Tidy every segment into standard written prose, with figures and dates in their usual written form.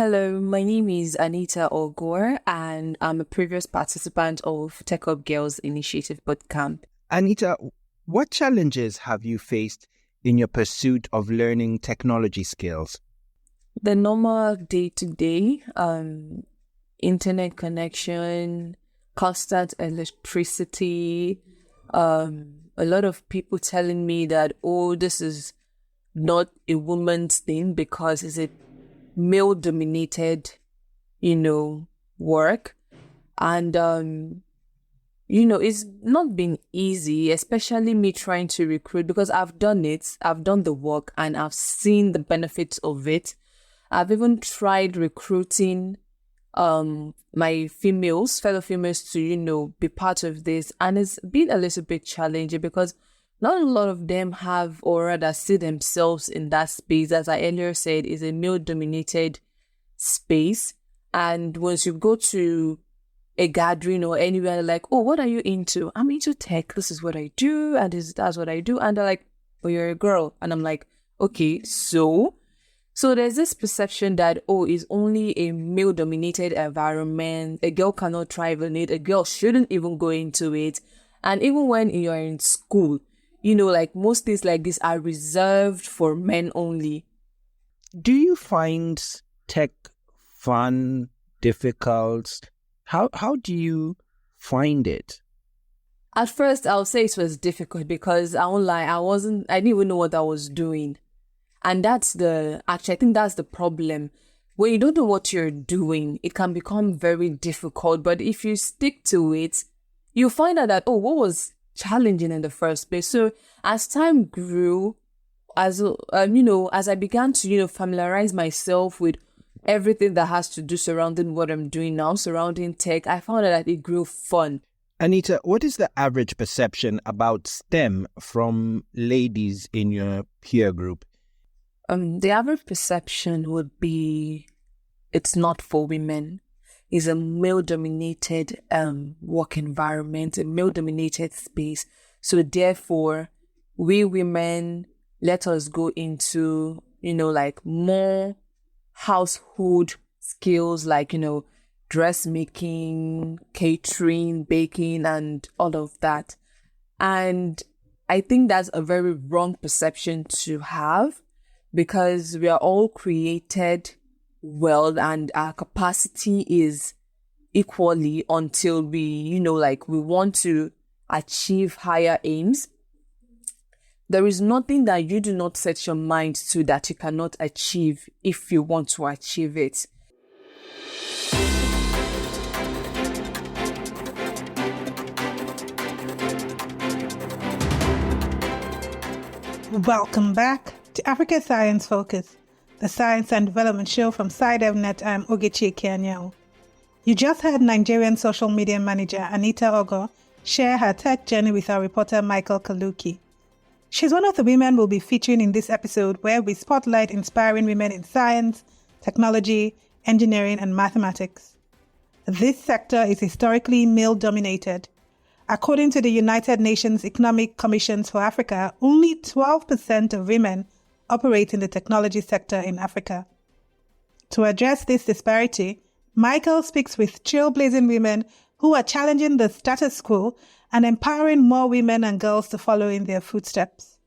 Hello, my name is Anita Ogun, and I'm a previous participant of Tech Up Girls Initiative Bootcamp. Anita, what challenges have you faced in your pursuit of learning technology skills? The normal day-to-day, internet connection, constant electricity, a lot of people telling me that, oh, this is not a woman's thing because it's a male-dominated, work. And, it's not been easy, especially me trying to recruit because I've done it. I've done the work and I've seen the benefits of it. I've even tried recruiting my fellow females to, be part of this. And it's been a little bit challenging because not a lot of them have or rather see themselves in that space. As I earlier said, is a male-dominated space. And once you go to a gathering or anywhere, like, oh, what are you into? I'm into tech. This is what I do. And that's what I do. And they're like, oh, you're a girl. And I'm like, okay, so there's this perception that, oh, it's only a male-dominated environment. A girl cannot thrive in it. A girl shouldn't even go into it. And even when you're in school, like most things like this are reserved for men only. Do you find tech fun, difficult? How do you find it? At first, I'll say it was difficult because I won't lie, I didn't even know what I was doing. And I think that's the problem. When you don't know what you're doing, it can become very difficult. But if you stick to it, you find out that, oh, what was challenging in the first place? So as time grew, as I began to, familiarize myself with everything that has to do surrounding what I'm doing now, surrounding tech, I found out that it grew fun. Anita, what is the average perception about STEM from ladies in your peer group? The average perception would be it's not for women. It's a male-dominated work environment, a male-dominated space. So therefore, we women, let us go into, like more household skills like, dressmaking, catering, baking, and all of that. And I think that's a very wrong perception to have because we are all created well and our capacity is equally until we, we want to achieve higher aims. There is nothing that you do not set your mind to that you cannot achieve if you want to achieve it. Welcome back to Africa Science Focus, the science and development show from SciDevNet. I'm Ogechi Ekine. You just heard Nigerian social media manager Anita Ogun share her tech journey with our reporter Michael Kaloki. She's one of the women we'll be featuring in this episode where we spotlight inspiring women in science, technology, engineering, and mathematics. This sector is historically male-dominated. According to the United Nations Economic Commissions for Africa, only 12% of women operate in the technology sector in Africa. To address this disparity, Michael speaks with trailblazing women who are challenging the status quo and empowering more women and girls to follow in their footsteps.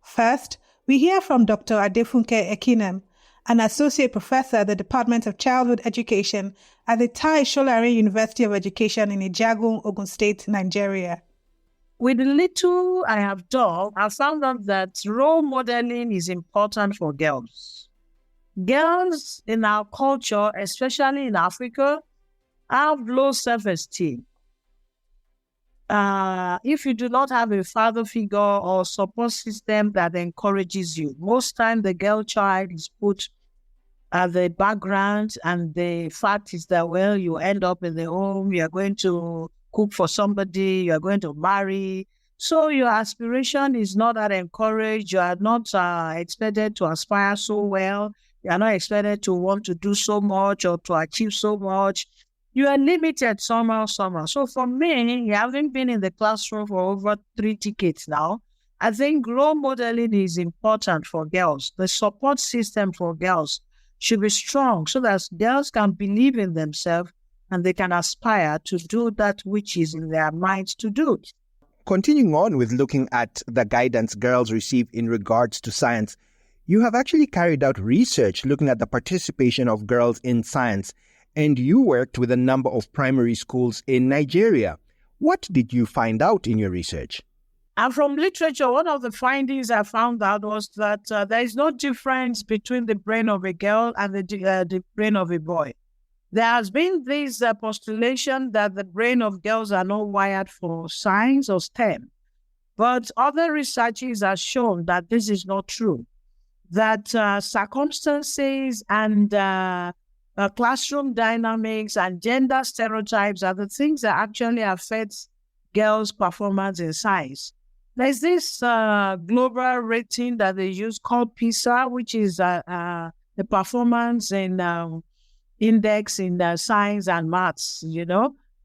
First, we hear from Dr. Adefunke Ekine, an associate professor at the Department of Childhood Education at the Solarin University of Education in Ijagun, Ogun State, Nigeria. With the little I have done, I found out that role modeling is important for girls. Girls in our culture, especially in Africa, have low self-esteem. If you do not have a father figure or support system that encourages you, most time the girl child is put at the background, and the fact is that, well, you end up in the home, you are going to cook for somebody, you are going to marry. So your aspiration is not that encouraged. You are not expected to aspire so well. You are not expected to want to do so much or to achieve so much. You are limited somehow. So for me, having been in the classroom for over 3 decades now, I think role modeling is important for girls. The support system for girls should be strong so that girls can believe in themselves and they can aspire to do that which is in their minds to do. Continuing on with looking at the guidance girls receive in regards to science, you have actually carried out research looking at the participation of girls in science, and you worked with a number of primary schools in Nigeria. What did you find out in your research? And from literature, one of the findings I found out was that there is no difference between the brain of a girl and the brain of a boy. There has been this postulation that the brain of girls are not wired for science or STEM. But other researches have shown that this is not true, that circumstances and classroom dynamics and gender stereotypes are the things that actually affect girls' performance in science. There's this global rating that they use called PISA, which is the performance in index in science and maths,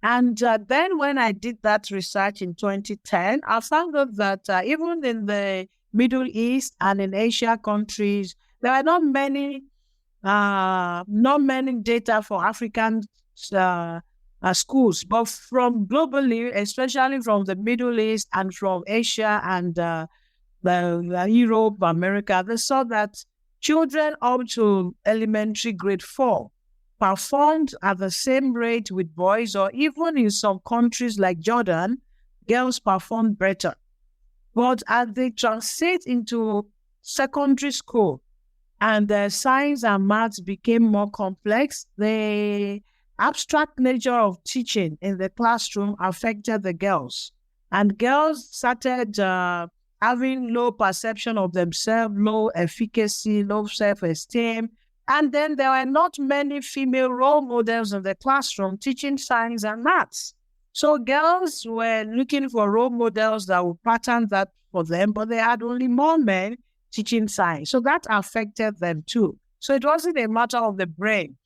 And then when I did that research in 2010, I found out that even in the Middle East and in Asia countries, there are not many data for African schools, but from globally, especially from the Middle East and from Asia and Europe, America, they saw that children up to elementary grade 4 performed at the same rate with boys, or even in some countries like Jordan, girls performed better. But as they transit into secondary school and science and maths became more complex, the abstract nature of teaching in the classroom affected the girls. And girls started having low perception of themselves, low efficacy, low self-esteem. And then there were not many female role models in the classroom teaching science and maths. So girls were looking for role models that would pattern that for them, but they had only more men teaching science. So that affected them too. So it wasn't a matter of the brain.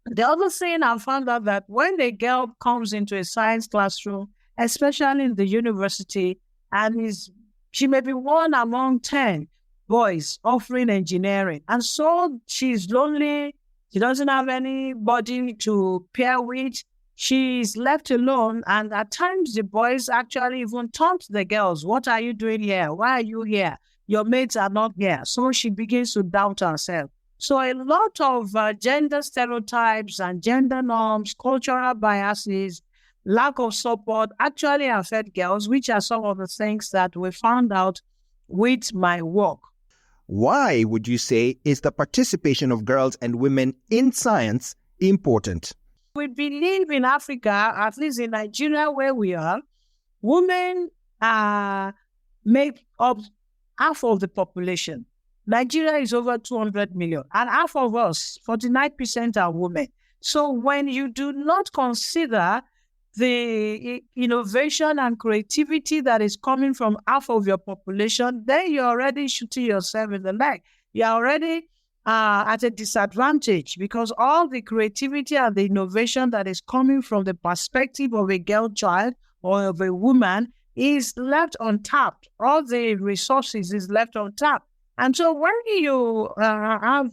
The other thing I found out that when a girl comes into a science classroom, especially in the university, and she may be one among 10 boys offering engineering. And so she's lonely. She doesn't have anybody to pair with. She's left alone. And at times, the boys actually even taunt the girls, what are you doing here? Why are you here? Your mates are not here. So she begins to doubt herself. So a lot of gender stereotypes and gender norms, cultural biases, lack of support actually affect girls, which are some of the things that we found out with my work. Why would you say is the participation of girls and women in science important? We believe in Africa, at least in Nigeria where we are, women make up half of the population. Nigeria is over 200 million, and half of us, 49%, are women. So when you do not consider the innovation and creativity that is coming from half of your population, then you're already shooting yourself in the leg. You're already at a disadvantage because all the creativity and the innovation that is coming from the perspective of a girl child or of a woman is left untapped. All the resources is left untapped. And so when you have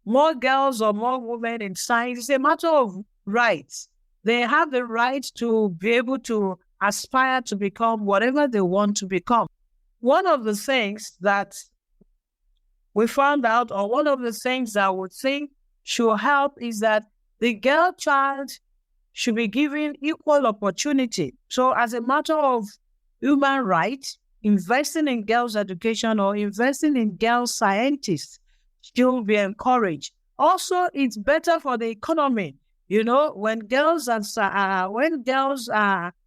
more girls or more women in science, it's a matter of rights. They have the right to be able to aspire to become whatever they want to become. One of the things that we found out, or one of the things that I would think should help, is that the girl child should be given equal opportunity. So as a matter of human rights, investing in girls' education or investing in girl scientists should be encouraged. Also, it's better for the economy. When girls are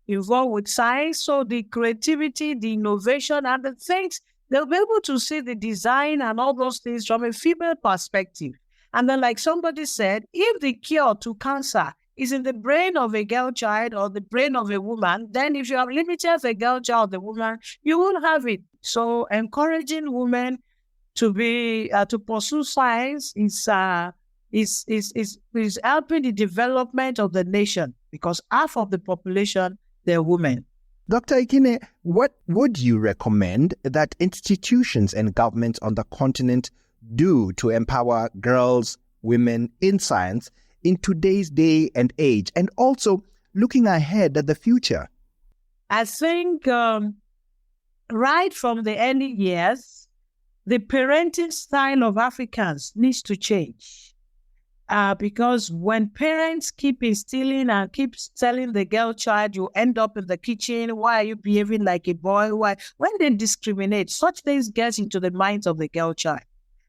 involved with science, so the creativity, the innovation, and the things, they'll be able to see the design and all those things from a female perspective. And then, like somebody said, if the cure to cancer is in the brain of a girl child or the brain of a woman, then if you have limited the girl child, the woman, you won't have it. So encouraging women to be to pursue science is helping the development of the nation, because half of the population, they're women. Dr. Ekine, what would you recommend that institutions and governments on the continent do to empower girls, women in science in today's day and age, and also looking ahead at the future? I think right from the early years, the parenting style of Africans needs to change. Because when parents keep instilling and keep telling the girl child, you end up in the kitchen, why are you behaving like a boy? Why? When they discriminate, such things get into the minds of the girl child.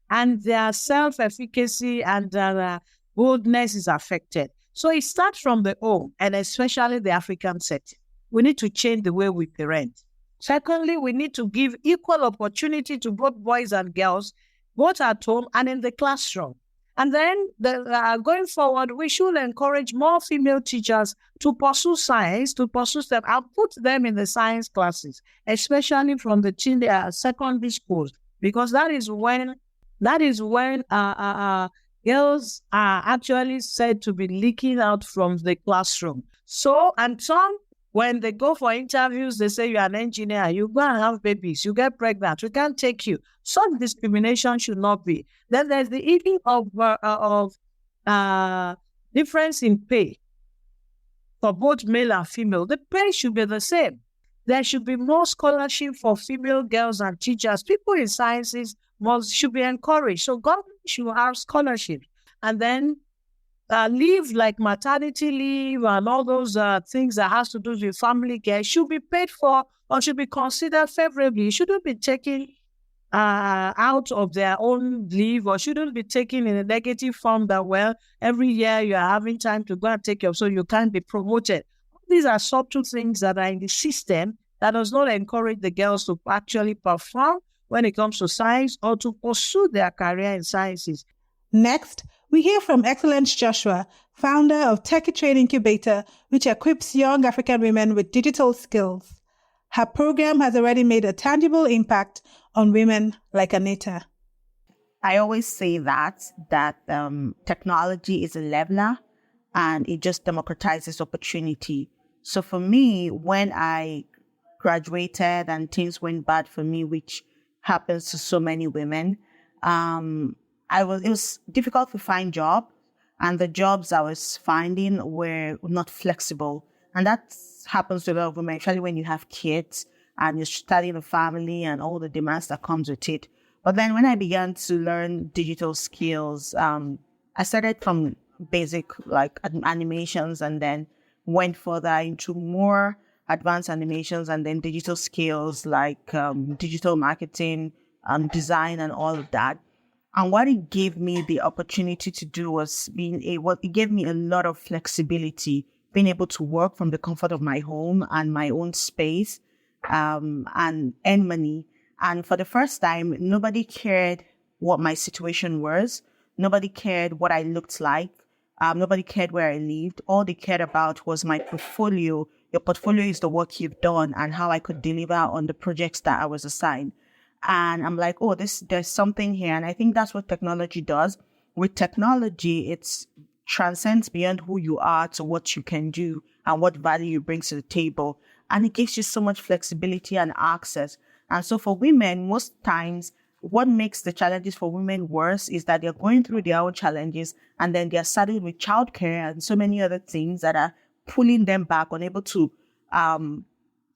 And their self-efficacy and their boldness is affected. So it starts from the home, and especially the African setting. We need to change the way we parent. Secondly, we need to give equal opportunity to both boys and girls, both at home and in the classroom. And then going forward, we should encourage more female teachers to pursue science, to pursue them and put them in the science classes, especially from the secondary schools, because that is when girls are actually said to be leaking out from the classroom. So, and some, when they go for interviews, they say you're an engineer, you go and have babies, you get pregnant, we can't take you. Such discrimination should not be. Then there's the issue of difference in pay for both male and female. The pay should be the same. There should be more scholarship for female girls and teachers. People in sciences should be encouraged. So government should have scholarship. And then leave like maternity leave and all those things that has to do with family care should be paid for or should be considered favorably. It shouldn't be taken out of their own leave or shouldn't be taken in a negative form that, well, every year you are having time to go and take care, so you can't be promoted. These are subtle things that are in the system that does not encourage the girls to actually perform when it comes to science or to pursue their career in sciences. Next, we hear from Excellence Joshua, founder of Techie Trade Incubator, which equips young African women with digital skills. Her program has already made a tangible impact on women like Anita. I always say that technology is a leveler and it just democratizes opportunity. So for me, when I graduated and things went bad for me, which happens to so many women, it was difficult to find jobs, and the jobs I was finding were not flexible. And that happens to a lot of women, especially when you have kids and you're starting a family and all the demands that comes with it. But then when I began to learn digital skills, I started from basic like animations and then went further into more advanced animations and then digital skills like digital marketing, design and all of that. And what it gave me the opportunity to do was it gave me a lot of flexibility, being able to work from the comfort of my home and my own space, and earn money. And for the first time, nobody cared what my situation was. Nobody cared what I looked like. Nobody cared where I lived. All they cared about was my portfolio. Your portfolio is the work you've done and how I could deliver on the projects that I was assigned. And I'm like, oh, there's something here. And I think that's what technology does. With technology, it transcends beyond who you are to what you can do and what value you bring to the table. And it gives you so much flexibility and access. And so for women, most times, what makes the challenges for women worse is that they're going through their own challenges and then they're saddled with childcare and so many other things that are pulling them back, unable to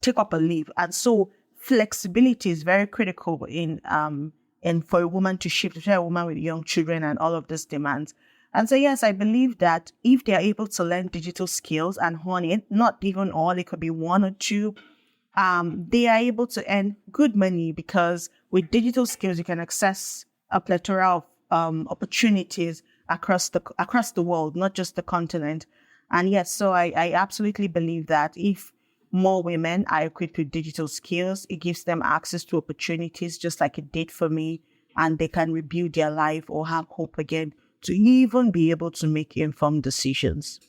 take up a leave. And so flexibility is very critical in for a woman to shift, especially a woman with young children and all of these demands. And so, yes, I believe that if they're able to learn digital skills and hone it, not even all, it could be one or two, they are able to earn good money because with digital skills, you can access a plethora of opportunities across the world, not just the continent. And yes, so I absolutely believe that if more women are equipped with digital skills, it gives them access to opportunities just like it did for me, and they can rebuild their life or have hope again to even be able to make informed decisions.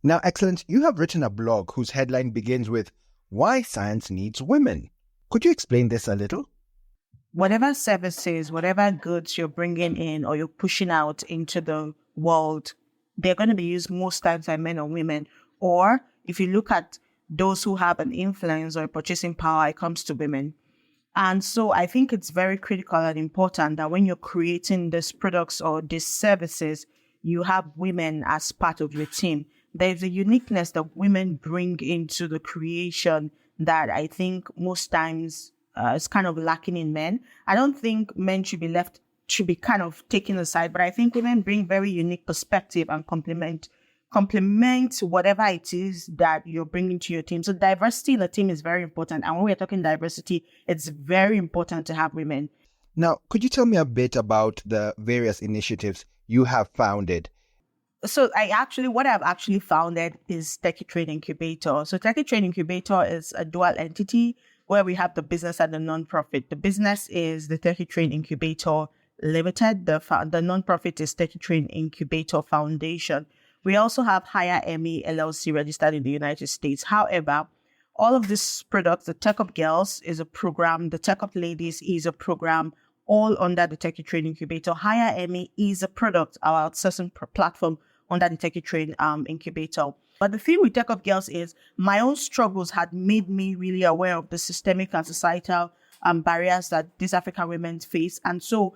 Now, Excellence, you have written a blog whose headline begins with, "Why Science Needs Women." Could you explain this a little? Whatever services, whatever goods you're bringing in or you're pushing out into the world, they're going to be used most times by men or women. Or if you look at those who have an influence or purchasing power, it comes to women. And so I think it's very critical and important that when you're creating these products or these services, you have women as part of your team. There's a uniqueness that women bring into the creation that I think most times is kind of lacking in men. I don't think men should be kind of taken aside, but I think women bring very unique perspective and complement whatever it is that you're bringing to your team. So diversity in the team is very important. And when we're talking diversity, it's very important to have women. Now, could you tell me a bit about the various initiatives you have founded? So what I've actually founded is Techie Trade Incubator. So Techie Trade Incubator is a dual entity where we have the business and the nonprofit. The business is the Techie Trade Incubator Limited. The nonprofit is Techie Trade Incubator Foundation. We also have Hire ME LLC registered in the United States. However, all of these products, the Tech Up Girls is a program, the Tech Up Ladies is a program, all under the Techie Trade Incubator. Hire ME is a product, our outsourcing platform under the Techie Trade Incubator. But the thing with Tech Up Girls is my own struggles had made me really aware of the systemic and societal barriers that these African women face. And so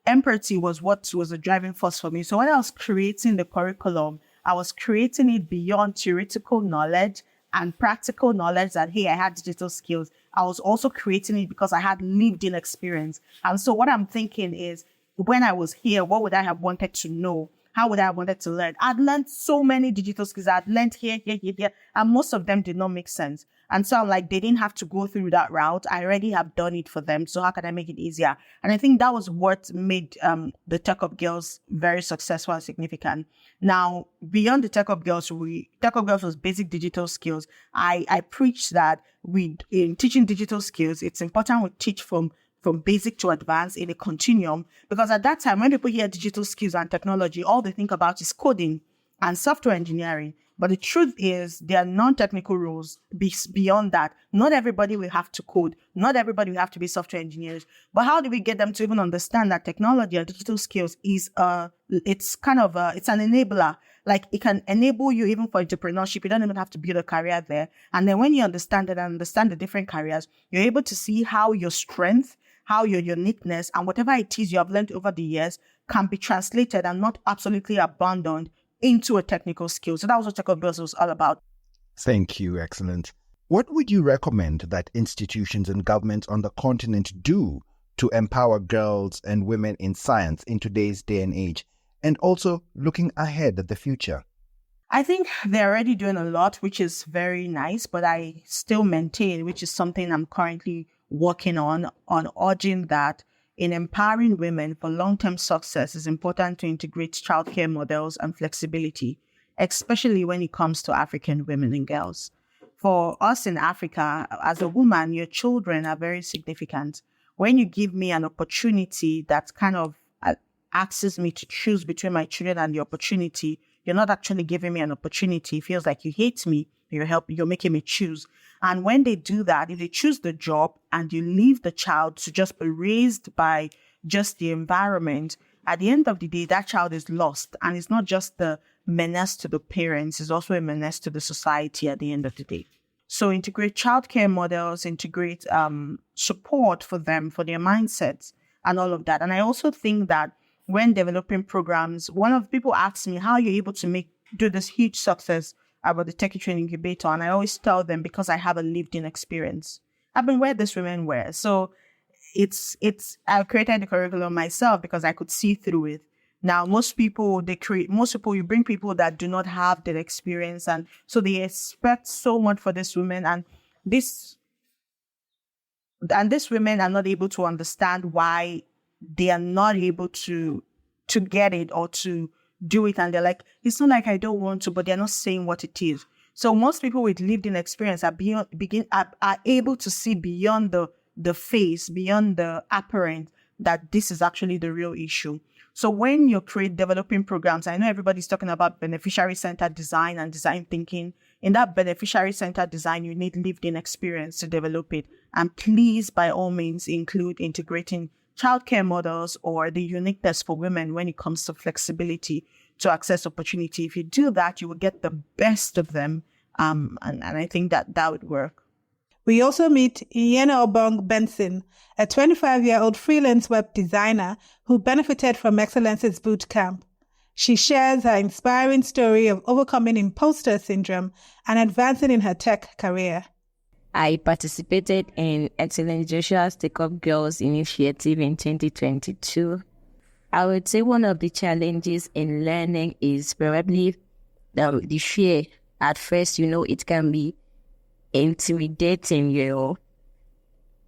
empathy was what was a driving force for me. So when I was creating the curriculum, I was creating it beyond theoretical knowledge and practical knowledge that, hey, I had digital skills. I was also creating it because I had lived in experience. And so what I'm thinking is, when I was here, what would I have wanted to know? How would I have wanted to learn? I'd learned so many digital skills. I'd learned here, and most of them did not make sense. And so I'm like, they didn't have to go through that route. I already have done it for them. So how can I make it easier? And I think that was what made the Tech Up Girls very successful and significant. Now, beyond the Tech Up Girls, Tech Up Girls was basic digital skills. I preach that in teaching digital skills, it's important we teach from basic to advanced in a continuum, because at that time, when people hear digital skills and technology, all they think about is coding and software engineering. But the truth is, there are non-technical roles beyond that. Not everybody will have to code. Not everybody will have to be software engineers. But how do we get them to even understand that technology and digital skills is it's an enabler. Like, it can enable you even for entrepreneurship. You don't even have to build a career there. And then when you understand it and understand the different careers, you're able to see how your strength, how your uniqueness, and whatever it is you have learned over the years can be translated and not absolutely abandoned into a technical skill. So that was what Tech Up Girls was all about. Thank you. Excellent. What would you recommend that institutions and governments on the continent do to empower girls and women in science in today's day and age, and also looking ahead at the future? I think they're already doing a lot, which is very nice, but I still maintain, which is something I'm currently working on urging that in empowering women for long-term success, it's important to integrate childcare models and flexibility, especially when it comes to African women and girls. For us in Africa, as a woman, your children are very significant. When you give me an opportunity that kind of asks me to choose between my children and the opportunity, you're not actually giving me an opportunity. It feels like you hate me. You're making me choose. And when they do that, if they choose the job and you leave the child to just be raised by just the environment, at the end of the day, that child is lost. And it's not just the menace to the parents, it's also a menace to the society at the end of the day. So integrate childcare models, integrate support for them, for their mindsets and all of that. And I also think that when developing programs, one of the people asks me, how are you able to do this huge success about the Techie Trade Incubator? And I always tell them, because I have a lived-in experience. I've been where these women were. So I created the curriculum myself because I could see through it. Now, you bring people that do not have that experience. And so they expect so much for these women. And these women are not able to understand why they are not able to get it or to do it. And they're like, it's not like I don't want to, but they're not saying what it is. So most people with lived-in experience are able to see beyond the face, beyond the apparent, that this is actually the real issue. So when you create developing programs, I know everybody's talking about beneficiary-centered design and design thinking. In that beneficiary-centered design, you need lived-in experience to develop it. And please, by all means, include integrating childcare models or the uniqueness for women when it comes to flexibility to access opportunity. If you do that, you will get the best of them. And I think that would work. We also meet Inyena Obong Benson, a 25-year-old freelance web designer who benefited from Excellence's boot camp. She shares her inspiring story of overcoming imposter syndrome and advancing in her tech career. I participated in Excellence Joshua's Take Up Girls initiative in 2022. I would say one of the challenges in learning is probably the fear. At first, it can be intimidating,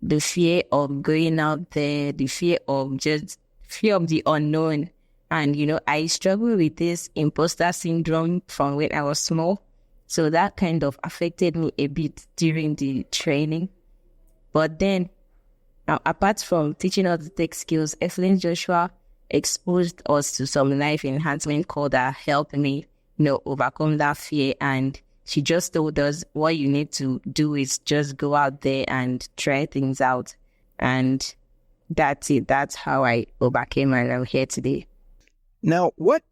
the fear of going out there, the fear of the unknown. And, I struggle with this imposter syndrome from when I was small. So that kind of affected me a bit during the training. But then, apart from teaching us the tech skills, Excellence Joshua exposed us to some life enhancement code that helped me, overcome that fear. And she just told us what you need to do is just go out there and try things out. And that's it. That's how I overcame and I'm here today. Now, what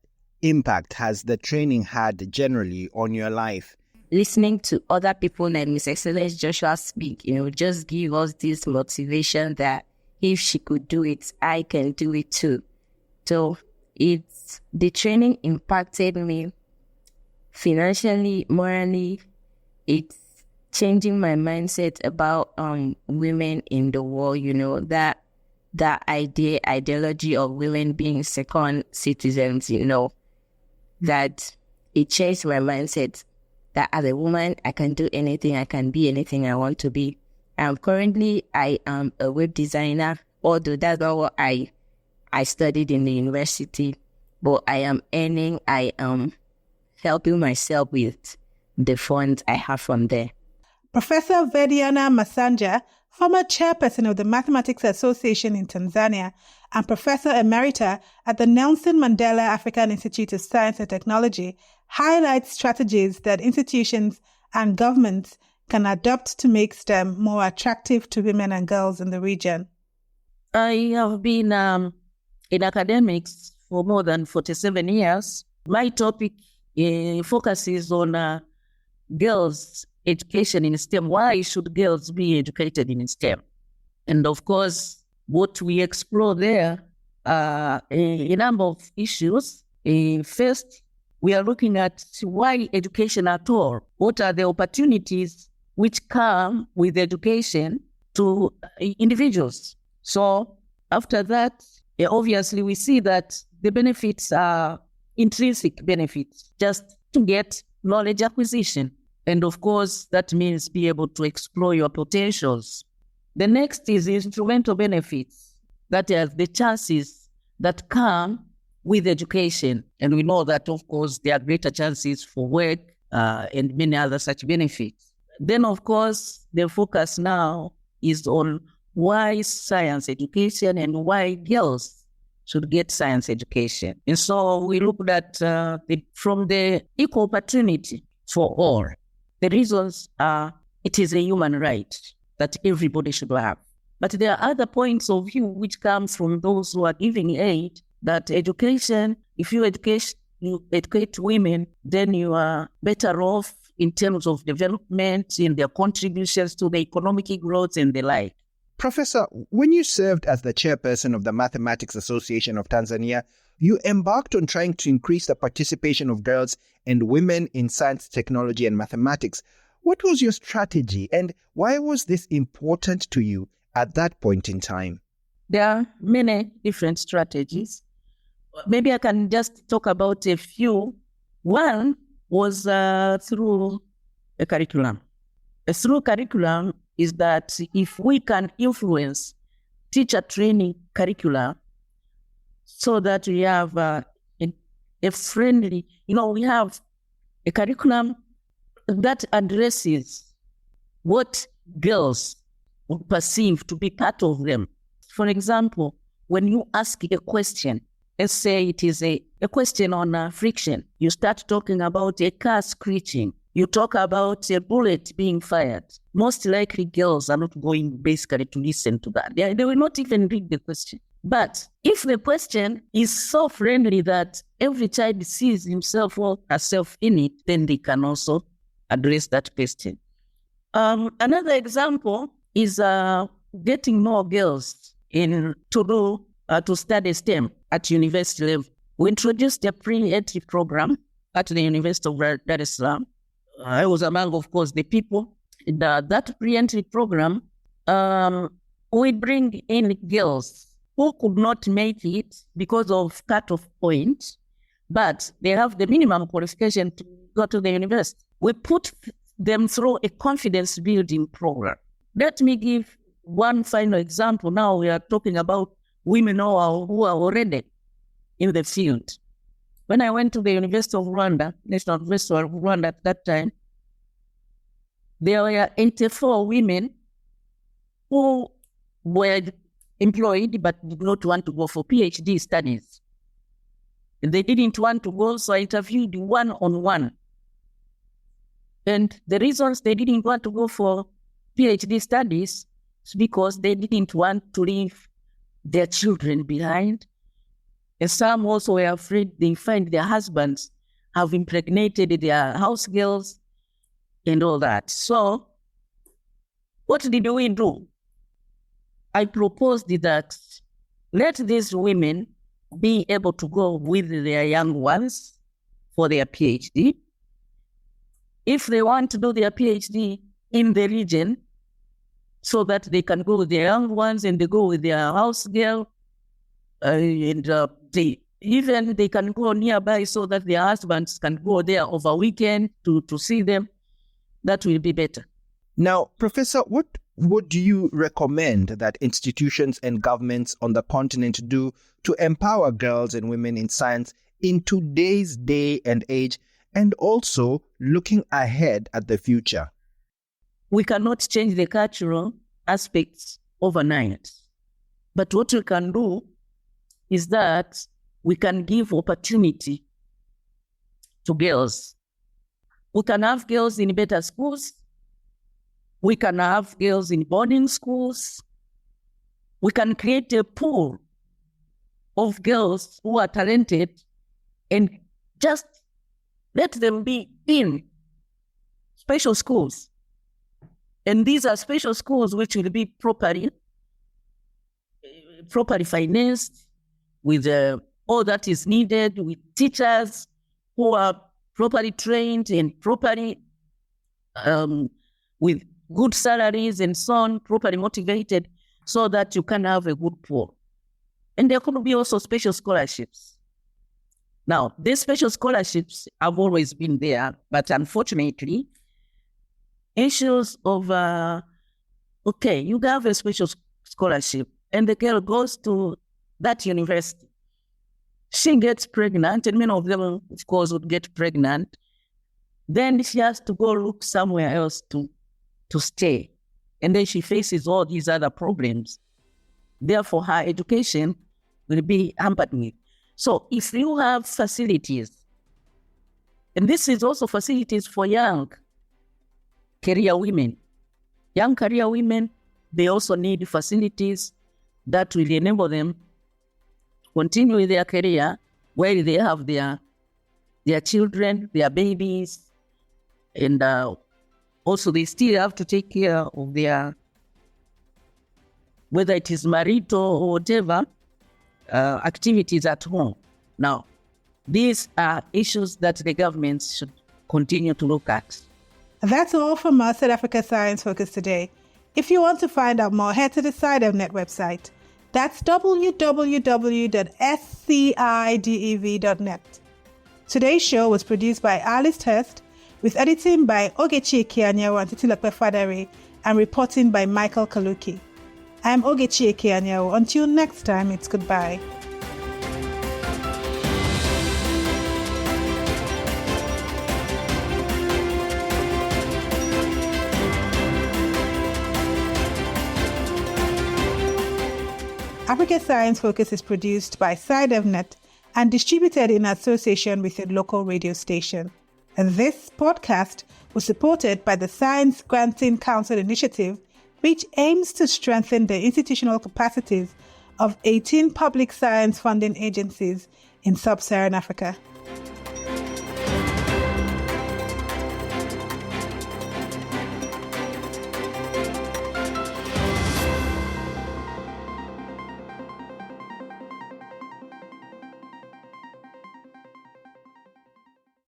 impact has the training had generally on your life? Listening to other people like Miss Excellence Joshua speak, just give us this motivation that if she could do it, I can do it too. So the training impacted me financially, morally. It's changing my mindset about women in the world, that ideology of women being second citizens, that it changed my mindset that as a woman, I can do anything, I can be anything I want to be. Currently, I am a web designer, although that's not what I studied in the university, but I am helping myself with the funds I have from there. Professor Vediana Masanja, former chairperson of the Mathematics Association in Tanzania and Professor Emerita at the Nelson Mandela African Institute of Science and Technology, highlights strategies that institutions and governments can adopt to make STEM more attractive to women and girls in the region. I have been in academics for more than 47 years. My topic focuses on girls' education in STEM. Why should girls be educated in STEM? And of course, what we explore there are a number of issues. First, we are looking at why education at all. What are the opportunities which come with education to individuals? So after that, obviously we see that the benefits are intrinsic benefits, just to get knowledge acquisition. And of course, that means be able to explore your potentials. The next is instrumental benefits. That is the chances that come with education. And we know that, of course, there are greater chances for work and many other such benefits. Then, of course, the focus now is on why science education and why girls should get science education. And so we looked at from the equal opportunity for all. The reasons are it is a human right that everybody should have. But there are other points of view which come from those who are giving aid, that education, if you educate women, then you are better off in terms of development and their contributions to the economic growth and the like. Professor, when you served as the chairperson of the Mathematics Association of Tanzania, you embarked on trying to increase the participation of girls and women in science, technology, and mathematics. What was your strategy, and why was this important to you at that point in time? There are many different strategies. Maybe I can just talk about a few. One was through a curriculum. Through curriculum is that if we can influence teacher training curricula so that we have a friendly, we have a curriculum that addresses what girls would perceive to be part of them. For example, when you ask a question, let's say it is a question on friction, you start talking about a car screeching, you talk about a bullet being fired. Most likely girls are not going basically to listen to that. They will not even read the question. But if the question is so friendly that every child sees himself or herself in it, then they can also address that question. Another example is getting more girls to study STEM at university level. We introduced a pre-entry program at the University of Dar es Salaam. I was among, of course, the people. That pre-entry program, we bring in girls who could not make it because of cut-off point, but they have the minimum qualification to go to the university. We put them through a confidence-building program. Let me give one final example. Now we are talking about women who are already in the field. When I went to the University of Rwanda, National University of Rwanda at that time, there were 84 women who were employed but did not want to go for PhD studies. They didn't want to go, so I interviewed one-on-one. And the reasons they didn't want to go for PhD studies is because they didn't want to leave their children behind. And some also were afraid they find their husbands have impregnated their house girls and all that. So what did we do? I proposed that let these women be able to go with their young ones for their PhD. If they want to do their PhD in the region, so that they can go with their young ones and they go with their house girl, and they can go nearby so that their husbands can go there over weekend to see them. That will be better. Now, Professor, what would you recommend that institutions and governments on the continent do to empower girls and women in science in today's day and age, and also looking ahead at the future? We cannot change the cultural aspects overnight. But what we can do is that we can give opportunity to girls. We can have girls in better schools. We can have girls in boarding schools. We can create a pool of girls who are talented and just let them be in special schools. And these are special schools which will be properly financed with all that is needed, with teachers who are properly trained and properly with good salaries and so on, properly motivated, so that you can have a good pool. And there could be also special scholarships. Now, these special scholarships have always been there, but unfortunately, issues of, you have a special scholarship, and the girl goes to that university. She gets pregnant, and many of them, of course, would get pregnant. Then she has to go look somewhere else to stay. And then she faces all these other problems. Therefore, her education will be hampered with. So if you have facilities, and this is also facilities for young career women. Young career women, they also need facilities that will enable them to continue with their career where they have their children, their babies, and also they still have to take care of their, whether it is marital or whatever, activities at home. Now, these are issues that the government should continue to look at. That's all from us at Africa Science Focus today. If you want to find out more, head to the SciDevNet website. That's www.scidev.net. Today's show was produced by Alice Hurst, with editing by Ogechi Ekine and Titilape Fadare, and reporting by Michael Kaloki. I'm Ogechi Ekine. Until next time, it's goodbye. Africa Science Focus is produced by SciDevNet and distributed in association with a local radio station. And this podcast was supported by the Science Granting Council Initiative, which aims to strengthen the institutional capacities of 18 public science funding agencies in sub-Saharan Africa.